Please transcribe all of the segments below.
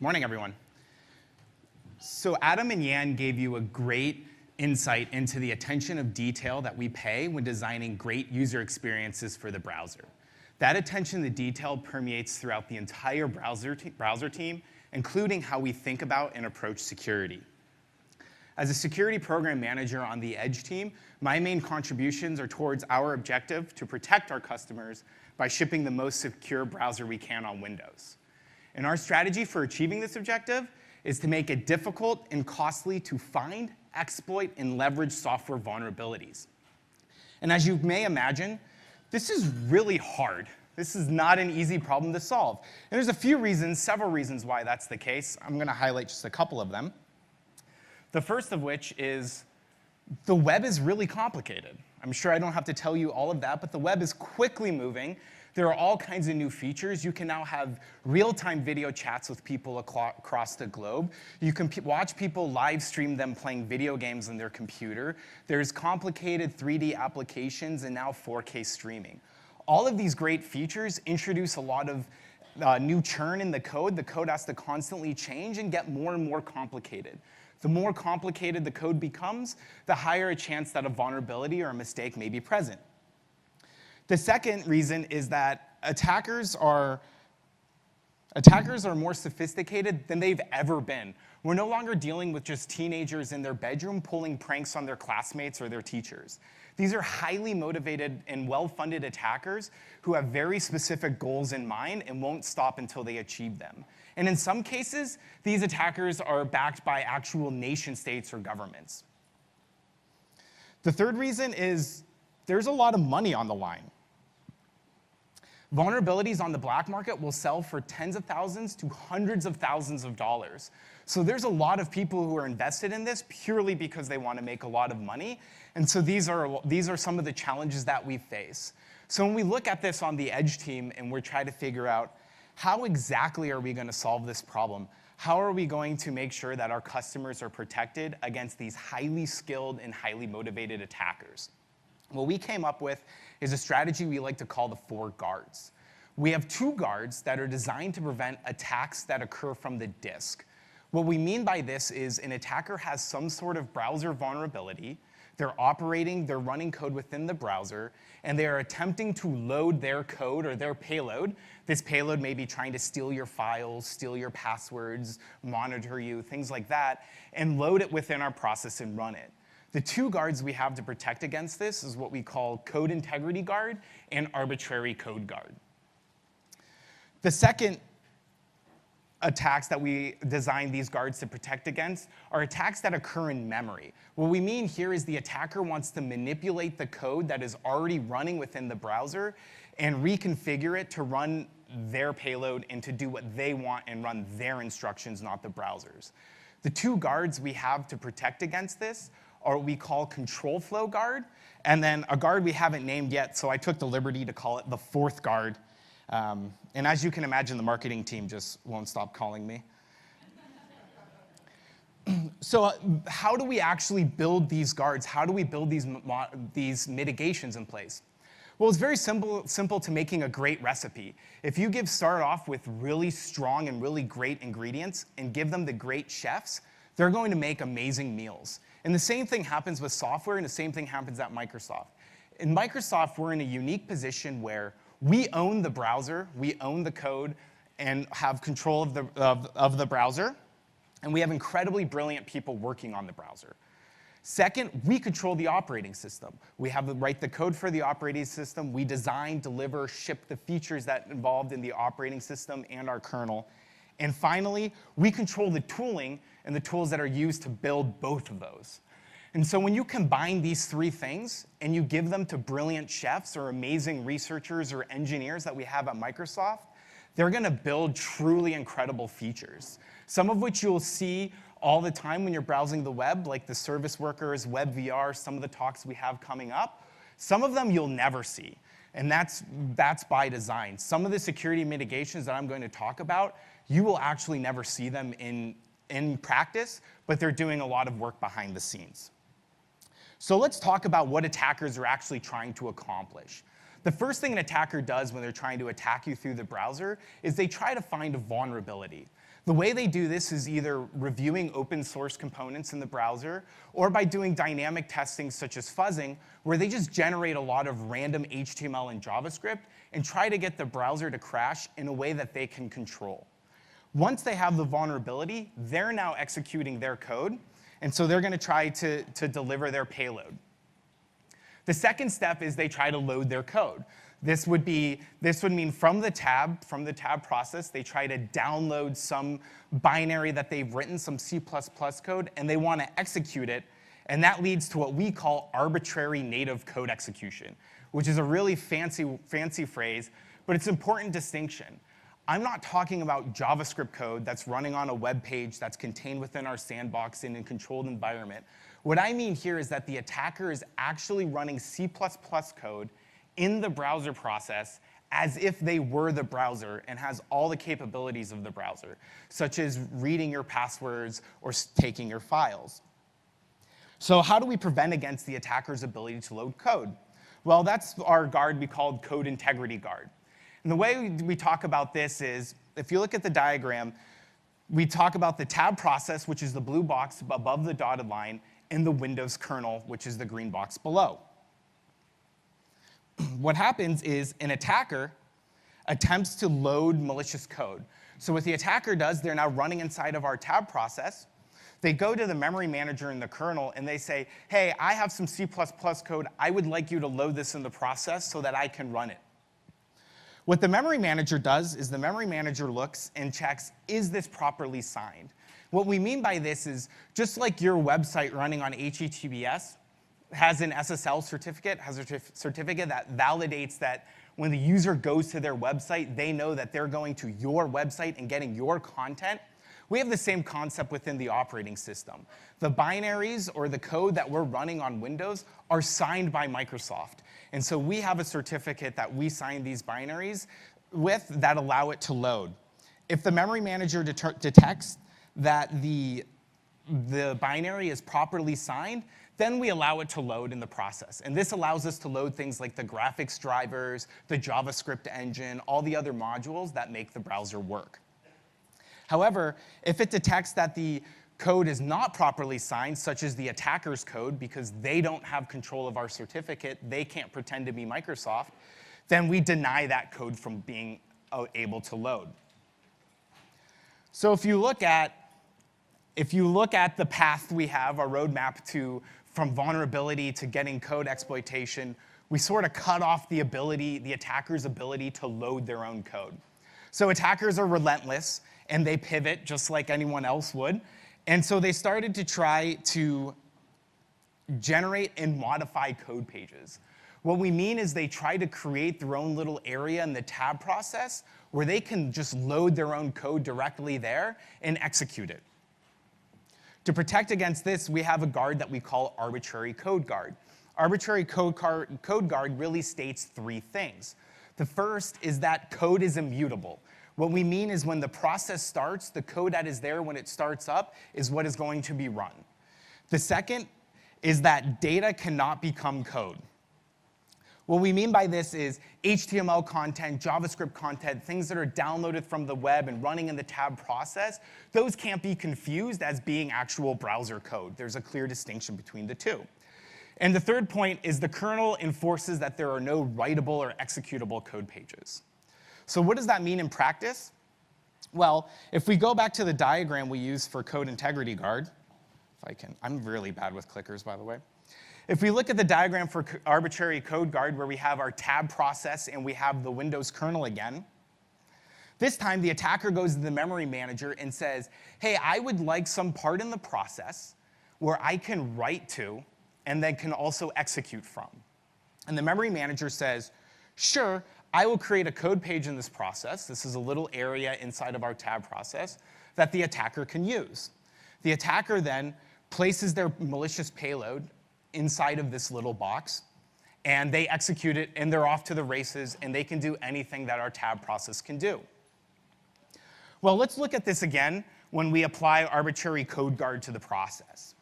Morning, everyone. So Adam and Yan gave you a great insight into the attention of detail that we pay when designing great user experiences for the browser. That attention to detail permeates throughout the entire browser team, including how we think about and approach security. As a security program manager on the Edge team, my main contributions are towards our objective to protect our customers by shipping the most secure browser we can on Windows. And our strategy for achieving this objective is to make it difficult and costly to find, exploit, and leverage software vulnerabilities. And as you may imagine, this is really hard. This is not an easy problem to solve. And there's a few reasons, several reasons why that's the case. I'm going to highlight just a couple of them. The first of which is the web is really complicated. I'm sure I don't have to tell you all of that, but the web is quickly moving. There are all kinds of new features. You can now have real-time video chats with people across the globe. You can watch people live stream them playing video games on their computer. There's complicated 3D applications and now 4K streaming. All of these great features introduce a lot of new churn in the code. The code has to constantly change and get more and more complicated. The more complicated the code becomes, the higher a chance that a vulnerability or a mistake may be present. The second reason is that attackers are more sophisticated than they've ever been. We're no longer dealing with just teenagers in their bedroom pulling pranks on their classmates or their teachers. These are highly motivated and well-funded attackers who have very specific goals in mind and won't stop until they achieve them. And in some cases, these attackers are backed by actual nation states or governments. The third reason is there's a lot of money on the line. Vulnerabilities on the black market will sell for tens of thousands to hundreds of thousands of dollars. So there's a lot of people who are invested in this purely because they want to make a lot of money. And so these are some of the challenges that we face. So when we look at this on the Edge team and we're trying to figure out how exactly are we going to solve this problem, how are we going to make sure that our customers are protected against these highly skilled and highly motivated attackers? What we came up with is a strategy we like to call the 4 guards. We have 2 guards that are designed to prevent attacks that occur from the disk. What we mean by this is an attacker has some sort of browser vulnerability. They're running code within the browser, and they are attempting to load their code or their payload. This payload may be trying to steal your files, steal your passwords, monitor you, things like that, and load it within our process and run it. The 2 guards we have to protect against this is what we call Code Integrity Guard and Arbitrary Code Guard. The second attacks that we designed these guards to protect against are attacks that occur in memory. What we mean here is the attacker wants to manipulate the code that is already running within the browser and reconfigure it to run their payload and to do what they want and run their instructions, not the browser's. The 2 guards we have to protect against this are what we call Control Flow Guard, and then a guard we haven't named yet, so I took the liberty to call it the 4th guard. And as you can imagine, the marketing team just won't stop calling me. So how do we actually build these guards? How do we build these mitigations in place? Well, it's very simple to making a great recipe. If you start off with really strong and really great ingredients and give them to great chefs, they're going to make amazing meals. And the same thing happens with software, and the same thing happens at Microsoft. In Microsoft, we're in a unique position where we own the browser, we own the code, and have control of the browser, and we have incredibly brilliant people working on the browser. Second, we control the operating system. We write the code for the operating system. We design, deliver, ship the features that involved in the operating system and our kernel. And finally, we control the tooling and the tools that are used to build both of those. And so when you combine these 3 things and you give them to brilliant chefs or amazing researchers or engineers that we have at Microsoft, they're going to build truly incredible features, some of which you'll see all the time when you're browsing the web, like the service workers, WebVR, some of the talks we have coming up. Some of them you'll never see, and that's by design. Some of the security mitigations that I'm going to talk about, you will actually never see them in practice, but they're doing a lot of work behind the scenes. So let's talk about what attackers are actually trying to accomplish. The first thing an attacker does when they're trying to attack you through the browser is they try to find a vulnerability. The way they do this is either reviewing open source components in the browser or by doing dynamic testing such as fuzzing, where they just generate a lot of random HTML and JavaScript and try to get the browser to crash in a way that they can control. Once they have the vulnerability, they're now executing their code, and so they're going to try to deliver their payload. The second step is they try to load their code. This would mean from the tab process, they try to download some binary that they've written, some C++ code, and they want to execute it. And that leads to what we call arbitrary native code execution, which is a really fancy phrase, but it's an important distinction. I'm not talking about JavaScript code that's running on a web page that's contained within our sandbox in a controlled environment. What I mean here is that the attacker is actually running C++ code in the browser process as if they were the browser and has all the capabilities of the browser, such as reading your passwords or taking your files. So how do we prevent against the attacker's ability to load code? Well, that's our guard we called Code Integrity Guard. And the way we talk about this is, if you look at the diagram, we talk about the tab process, which is the blue box above the dotted line, and the Windows kernel, which is the green box below. What happens is an attacker attempts to load malicious code. So what the attacker does, they're now running inside of our tab process. They go to the memory manager in the kernel, and they say, hey, I have some C++ code. I would like you to load this in the process so that I can run it. What the memory manager does is the memory manager looks and checks, is this properly signed? What we mean by this is, just like your website running on HTTPS has an SSL certificate, has a certificate that validates that when the user goes to their website, they know that they're going to your website and getting your content. We have the same concept within the operating system. The binaries or the code that we're running on Windows are signed by Microsoft. And so we have a certificate that we sign these binaries with that allow it to load. If the memory manager detects that the binary is properly signed, then we allow it to load in the process. And this allows us to load things like the graphics drivers, the JavaScript engine, all the other modules that make the browser work. However, if it detects that the code is not properly signed, such as the attacker's code, because they don't have control of our certificate, they can't pretend to be Microsoft, then we deny that code from being able to load. So if you look at the path we have, our roadmap from vulnerability to getting code exploitation, we sort of cut off the attacker's ability to load their own code. So attackers are relentless, and they pivot just like anyone else would. And so they started to try to generate and modify code pages. What we mean is they try to create their own little area in the tab process where they can just load their own code directly there and execute it. To protect against this, we have a guard that we call Arbitrary Code Guard. Arbitrary Code Guard really states three things. The first is that code is immutable. What we mean is when the process starts, the code that is there when it starts up is what is going to be run. The second is that data cannot become code. What we mean by this is HTML content, JavaScript content, things that are downloaded from the web and running in the tab process, those can't be confused as being actual browser code. There's a clear distinction between the two. And the third point is the kernel enforces that there are no writable or executable code pages. So what does that mean in practice? Well, if we go back to the diagram we used for Code Integrity Guard, I'm really bad with clickers, by the way. If we look at the diagram for Arbitrary Code Guard, where we have our tab process and we have the Windows kernel again, this time the attacker goes to the memory manager and says, hey, I would like some part in the process where I can write to and then can also execute from. And the memory manager says, sure, I will create a code page in this process. This is a little area inside of our tab process that the attacker can use. The attacker then places their malicious payload inside of this little box, and they execute it, and they're off to the races, and they can do anything that our tab process can do. Well, let's look at this again when we apply Arbitrary Code Guard to the process.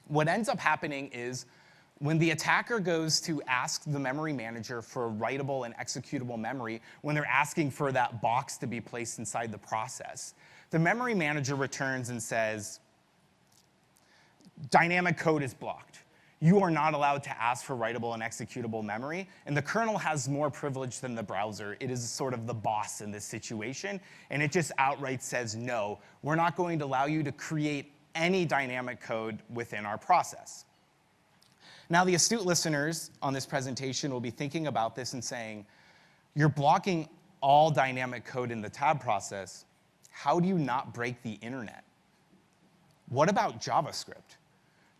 What ends up happening is When the attacker goes to ask the memory manager for writable and executable memory, when they're asking for that box to be placed inside the process, the memory manager returns and says, dynamic code is blocked. You are not allowed to ask for writable and executable memory, and the kernel has more privilege than the browser. It is sort of the boss in this situation, and it just outright says, no, we're not going to allow you to create any dynamic code within our process. Now, the astute listeners on this presentation will be thinking about this and saying, you're blocking all dynamic code in the tab process. How do you not break the internet? What about JavaScript?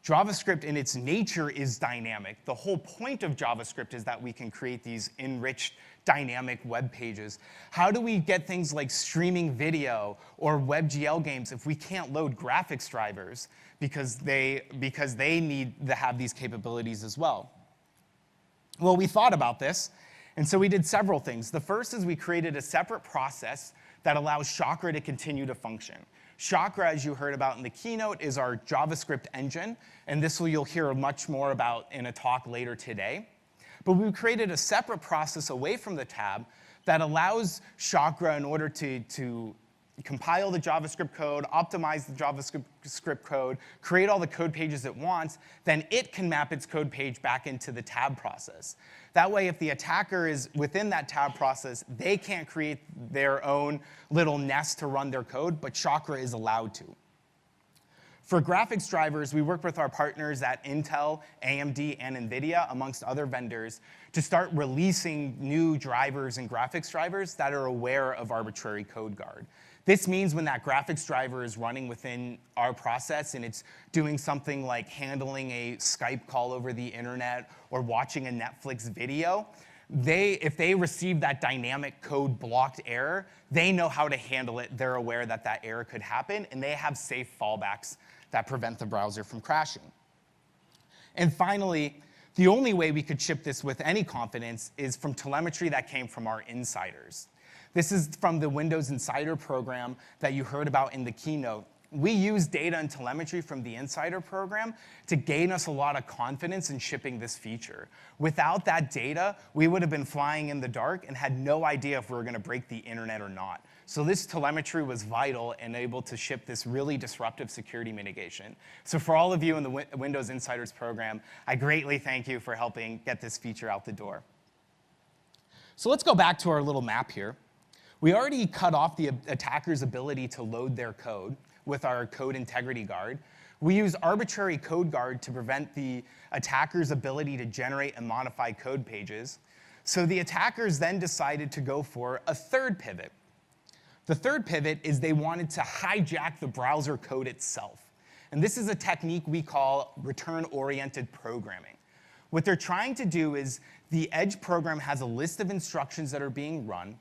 JavaScript in its nature is dynamic. The whole point of JavaScript is that we can create these enriched dynamic web pages. How do we get things like streaming video or WebGL games if we can't load graphics drivers because they need to have these capabilities as well? Well, we thought about this, and so we did several things. The first is we created a separate process that allows Chakra to continue to function. Chakra, as you heard about in the keynote, is our JavaScript engine, and this you'll hear much more about in a talk later today. But we created a separate process away from the tab that allows Chakra, in order to compile the JavaScript code, optimize the JavaScript code, create all the code pages it wants, then it can map its code page back into the tab process. That way, if the attacker is within that tab process, they can't create their own little nest to run their code, but Chakra is allowed to. For graphics drivers, we work with our partners at Intel, AMD, and NVIDIA, amongst other vendors, to start releasing new drivers and graphics drivers that are aware of arbitrary code guard. This means when that graphics driver is running within our process and it's doing something like handling a Skype call over the internet or watching a Netflix video, if they receive that dynamic code blocked error, they know how to handle it. They're aware that that error could happen, and they have safe fallbacks that prevent the browser from crashing. And finally, the only way we could ship this with any confidence is from telemetry that came from our insiders. This is from the Windows Insider program that you heard about in the keynote. We use data and telemetry from the Insider program to gain us a lot of confidence in shipping this feature. Without that data, we would have been flying in the dark and had no idea if we were going to break the internet or not. So this telemetry was vital and able to ship this really disruptive security mitigation. So for all of you in the Windows Insiders program, I greatly thank you for helping get this feature out the door. So let's go back to our little map here. We already cut off the attacker's ability to load their code with our code integrity guard. We use arbitrary code guard to prevent the attacker's ability to generate and modify code pages. So the attackers then decided to go for a third pivot. The third pivot is they wanted to hijack the browser code itself. And this is a technique we call return-oriented programming. What they're trying to do is the Edge program has a list of instructions that are being run,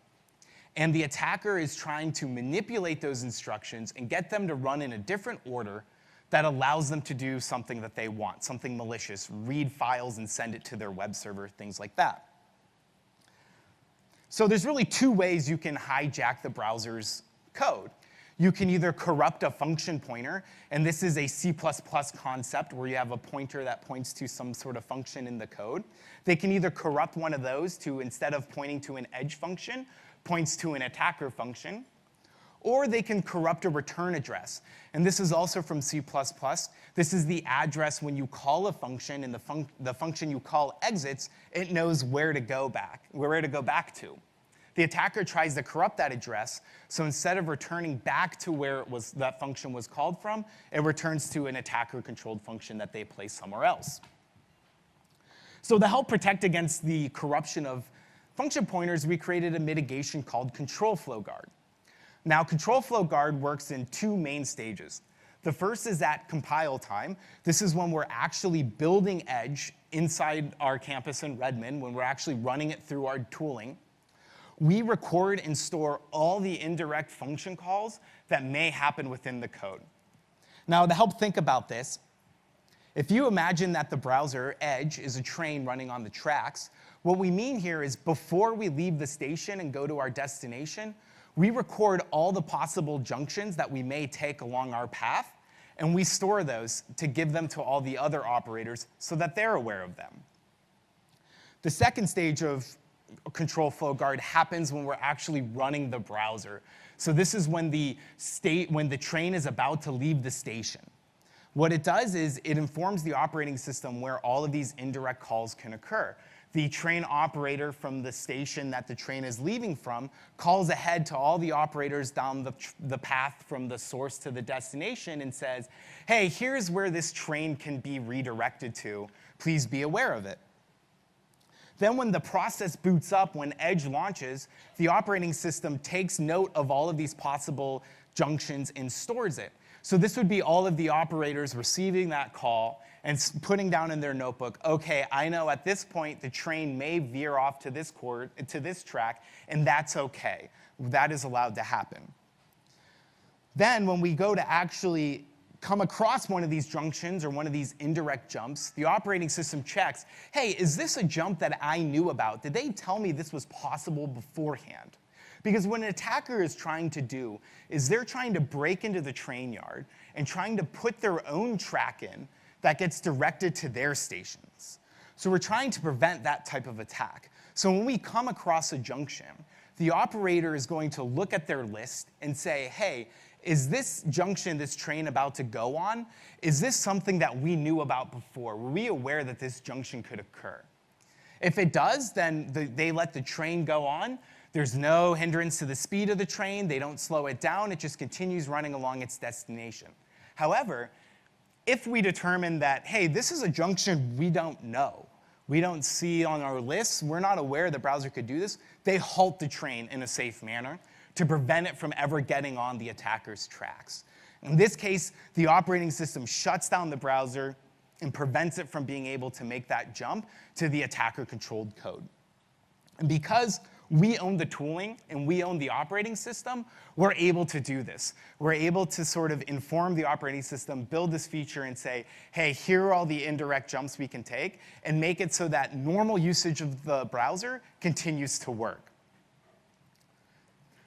and the attacker is trying to manipulate those instructions and get them to run in a different order that allows them to do something that they want, something malicious, read files and send it to their web server, things like that. So there's really two ways you can hijack the browser's code. You can either corrupt a function pointer, and this is a C++ concept where you have a pointer that points to some sort of function in the code. They can either corrupt one of those to, instead of pointing to an Edge function, points to an attacker function, or they can corrupt a return address. And this is also from C++. This is the address when you call a function and the function you call exits, it knows where to go back to. The attacker tries to corrupt that address, so instead of returning back to where that function was called from, it returns to an attacker-controlled function that they place somewhere else. So to help protect against the corruption of function pointers, we created a mitigation called Control Flow Guard. Now, Control Flow Guard works in two main stages. The first is at compile time. This is when we're actually building Edge inside our campus in Redmond, when we're actually running it through our tooling. We record and store all the indirect function calls that may happen within the code. Now, to help think about this, if you imagine that the browser, Edge, is a train running on the tracks, what we mean here is before we leave the station and go to our destination, we record all the possible junctions that we may take along our path, and we store those to give them to all the other operators so that they're aware of them. The second stage of control flow guard happens when we're actually running the browser. So this is when the train is about to leave the station. What it does is it informs the operating system where all of these indirect calls can occur. The train operator from the station that the train is leaving from calls ahead to all the operators down the path from the source to the destination and says, hey, here's where this train can be redirected to. Please be aware of it. Then when the process boots up, when Edge launches, the operating system takes note of all of these possible junctions and stores it. So this would be all of the operators receiving that call and putting down in their notebook, okay, I know at this point the train may veer off to this track, and that's okay. That is allowed to happen. Then when we go to actually come across one of these junctions or one of these indirect jumps, the operating system checks, hey, is this a jump that I knew about? Did they tell me this was possible beforehand? Because what an attacker is trying to do is they're trying to break into the train yard and trying to put their own track in that gets directed to their stations. So we're trying to prevent that type of attack. So when we come across a junction, the operator is going to look at their list and say, hey, is this junction, this train about to go on, is this something that we knew about before? Were we aware that this junction could occur? If it does, then they let the train go on. There's no hindrance to the speed of the train. They don't slow it down. It just continues running along its destination. However, if we determine that, hey, this is a junction we don't know, we don't see on our lists, we're not aware the browser could do this, they halt the train in a safe manner to prevent it from ever getting on the attacker's tracks. In this case, the operating system shuts down the browser and prevents it from being able to make that jump to the attacker-controlled code. And because we own the tooling and we own the operating system, we're able to do this. We're able to sort of inform the operating system, build this feature and say, hey, here are all the indirect jumps we can take, and make it so that normal usage of the browser continues to work.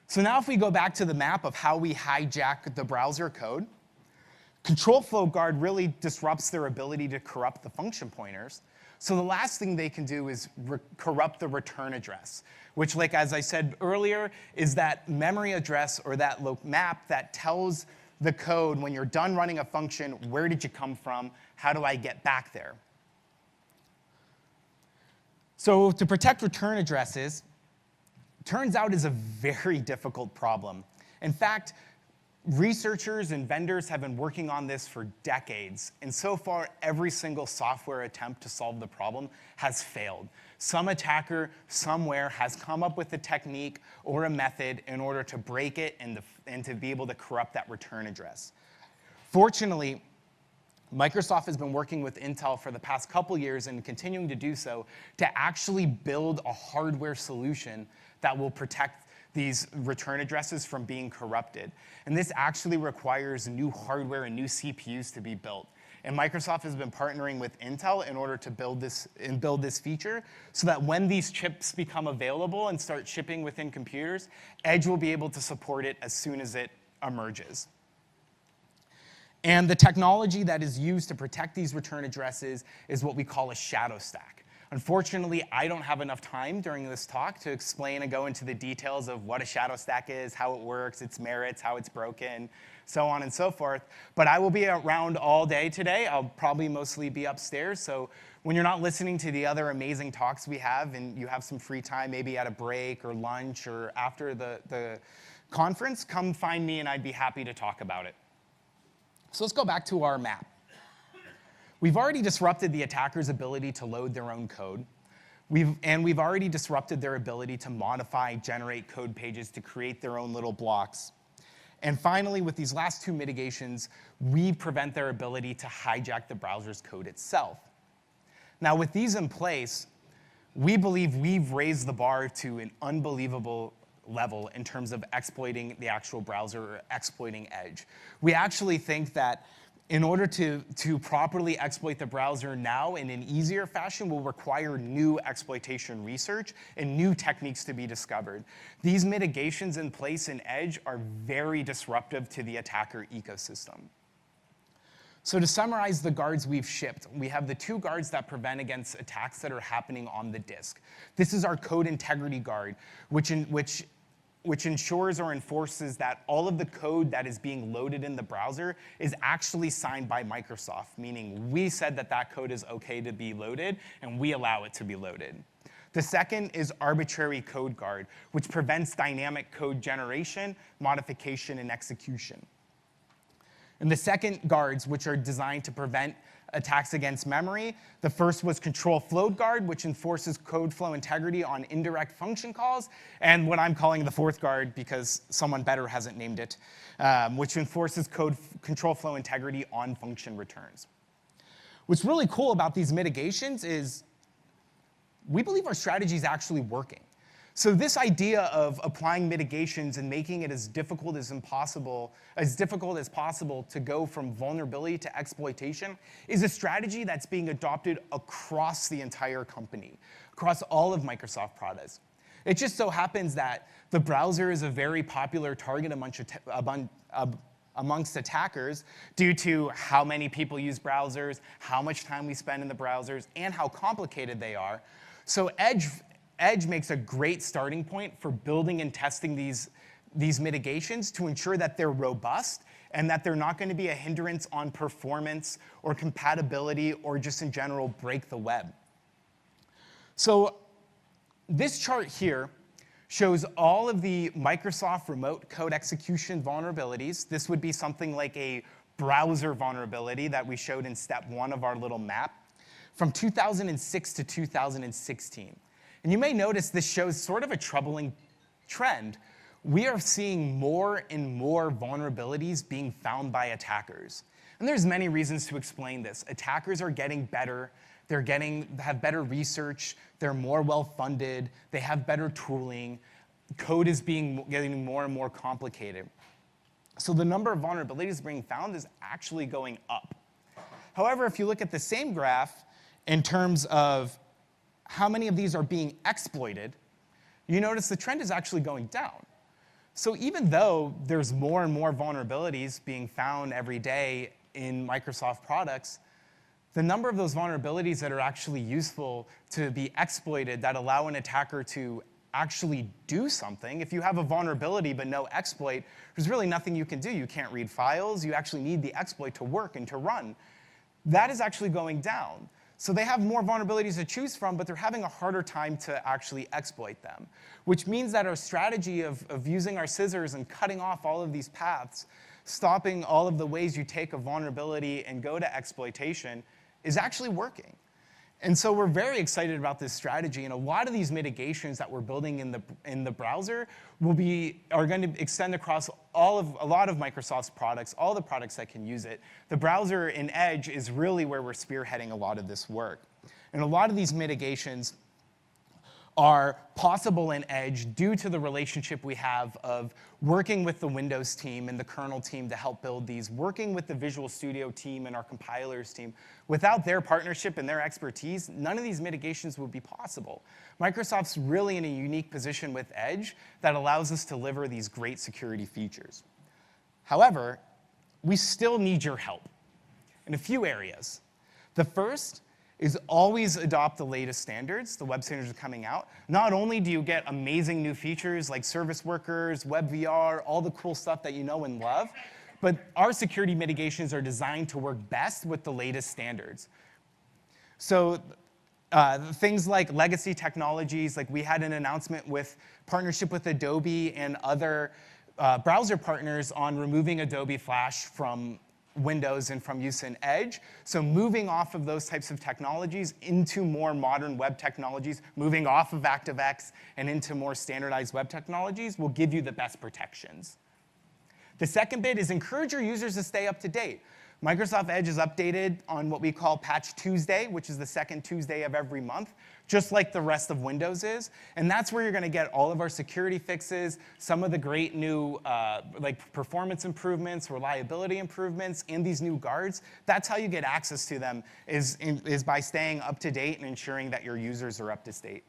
So now if we go back to the map of how we hijack the browser code, Control Flow Guard really disrupts their ability to corrupt the function pointers. So the last thing they can do is corrupt the return address, which, like as I said earlier, is that memory address or that map that tells the code when you're done running a function, where did you come from? How do I get back there? So to protect return addresses, turns out is a very difficult problem. In fact, researchers and vendors have been working on this for decades, and so far, every single software attempt to solve the problem has failed. Some attacker somewhere has come up with a technique or a method in order to break it and to be able to corrupt that return address. Fortunately, Microsoft has been working with Intel for the past couple years and continuing to do so to actually build a hardware solution that will protect these return addresses from being corrupted. And this actually requires new hardware and new CPUs to be built. And Microsoft has been partnering with Intel in order to build this feature so that when these chips become available and start shipping within computers, Edge will be able to support it as soon as it emerges. And the technology that is used to protect these return addresses is what we call a shadow stack. Unfortunately, I don't have enough time during this talk to explain and go into the details of what a shadow stack is, how it works, its merits, how it's broken, so on and so forth. But I will be around all day today. I'll probably mostly be upstairs. So when you're not listening to the other amazing talks we have and you have some free time, maybe at a break or lunch or after the conference, come find me and I'd be happy to talk about it. So let's go back to our map. We've already disrupted the attacker's ability to load their own code. We've already disrupted their ability to modify, generate code pages to create their own little blocks. And finally, with these last two mitigations, we prevent their ability to hijack the browser's code itself. Now, with these in place, we believe we've raised the bar to an unbelievable level in terms of exploiting the actual browser or exploiting Edge. We actually think that in order to properly exploit the browser now in an easier fashion will require new exploitation research and new techniques to be discovered. These mitigations in place in Edge are very disruptive to the attacker ecosystem. So to summarize the guards we've shipped, we have the 2 guards that prevent against attacks that are happening on the disk. This is our code integrity guard, which ensures or enforces that all of the code that is being loaded in the browser is actually signed by Microsoft, meaning we said that that code is okay to be loaded, and we allow it to be loaded. The second is arbitrary code guard, which prevents dynamic code generation, modification, and execution. And the second guards, which are designed to prevent attacks against memory. The first was control flow guard, which enforces code flow integrity on indirect function calls, and what I'm calling the fourth guard because someone better hasn't named it, which enforces control flow integrity on function returns. What's really cool about these mitigations is we believe our strategy is actually working. So this idea of applying mitigations and making it as difficult as possible to go from vulnerability to exploitation is a strategy that's being adopted across the entire company, across all of Microsoft products. It just so happens that the browser is a very popular target amongst attackers due to how many people use browsers, how much time we spend in the browsers, and how complicated they are. So Edge makes a great starting point for building and testing these mitigations to ensure that they're robust and that they're not going to be a hindrance on performance or compatibility or just in general break the web. So this chart here shows all of the Microsoft remote code execution vulnerabilities. This would be something like a browser vulnerability that we showed in step 1 of our little map from 2006 to 2016. And you may notice this shows sort of a troubling trend. We are seeing more and more vulnerabilities being found by attackers. And there's many reasons to explain this. Attackers are getting better. They have better research. They're more well-funded. They have better tooling. Code is getting more and more complicated. So the number of vulnerabilities being found is actually going up. However, if you look at the same graph in terms of how many of these are being exploited, you notice the trend is actually going down. So even though there's more and more vulnerabilities being found every day in Microsoft products, the number of those vulnerabilities that are actually useful to be exploited that allow an attacker to actually do something, if you have a vulnerability but no exploit, there's really nothing you can do. You can't read files. You actually need the exploit to work and to run. That is actually going down. So they have more vulnerabilities to choose from, but they're having a harder time to actually exploit them, which means that our strategy of using our scissors and cutting off all of these paths, stopping all of the ways you take a vulnerability and go to exploitation, is actually working. And so we're very excited about this strategy, and a lot of these mitigations that we're building in the browser are going to extend across a lot of Microsoft's products, all the products that can use it. The browser in Edge is really where we're spearheading a lot of this work. And a lot of these mitigations are possible in Edge due to the relationship we have of working with the Windows team and the kernel team to help build these, working with the Visual Studio team and our compilers team. Without their partnership and their expertise, none of these mitigations would be possible. Microsoft's really in a unique position with Edge that allows us to deliver these great security features. However, we still need your help in a few areas. The first is always adopt the latest standards. The web standards are coming out. Not only do you get amazing new features like service workers, WebVR, all the cool stuff that you know and love, but our security mitigations are designed to work best with the latest standards. So things like legacy technologies, like we had an announcement with partnership with Adobe and other browser partners on removing Adobe Flash from Windows and from use in Edge. So moving off of those types of technologies into more modern web technologies, moving off of ActiveX and into more standardized web technologies will give you the best protections. The second bit is encourage your users to stay up to date. Microsoft Edge is updated on what we call Patch Tuesday, which is the second Tuesday of every month, just like the rest of Windows is. And that's where you're going to get all of our security fixes, some of the great new like performance improvements, reliability improvements, and these new guards. That's how you get access to them, is by staying up to date and ensuring that your users are up to date.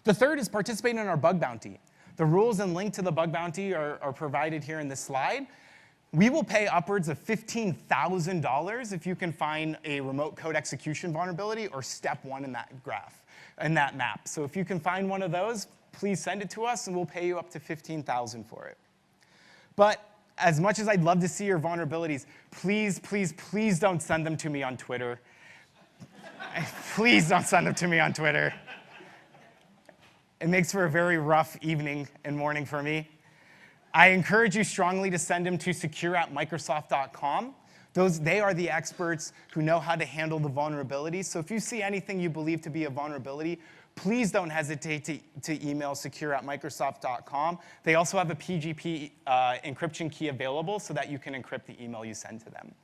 The third is participating in our bug bounty. The rules and link to the bug bounty are provided here in this slide. We will pay upwards of $15,000 if you can find a remote code execution vulnerability or step 1 in that graph, in that map. So if you can find one of those, please send it to us and we'll pay you up to $15,000 for it. But as much as I'd love to see your vulnerabilities, please, please, please don't send them to me on Twitter. Please don't send them to me on Twitter. It makes for a very rough evening and morning for me. I encourage you strongly to send them to secure@microsoft.com. They are the experts who know how to handle the vulnerabilities. So if you see anything you believe to be a vulnerability, please don't hesitate to email secure@microsoft.com. They also have a PGP encryption key available so that you can encrypt the email you send to them.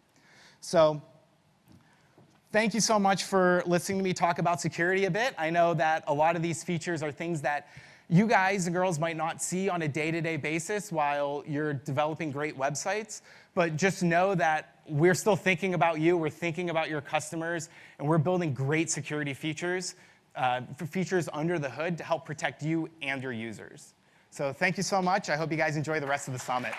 So thank you so much for listening to me talk about security a bit. I know that a lot of these features are things that you guys and girls might not see on a day-to-day basis while you're developing great websites, but just know that we're still thinking about you, we're thinking about your customers, and we're building great security features under the hood to help protect you and your users. So thank you so much. I hope you guys enjoy the rest of the summit.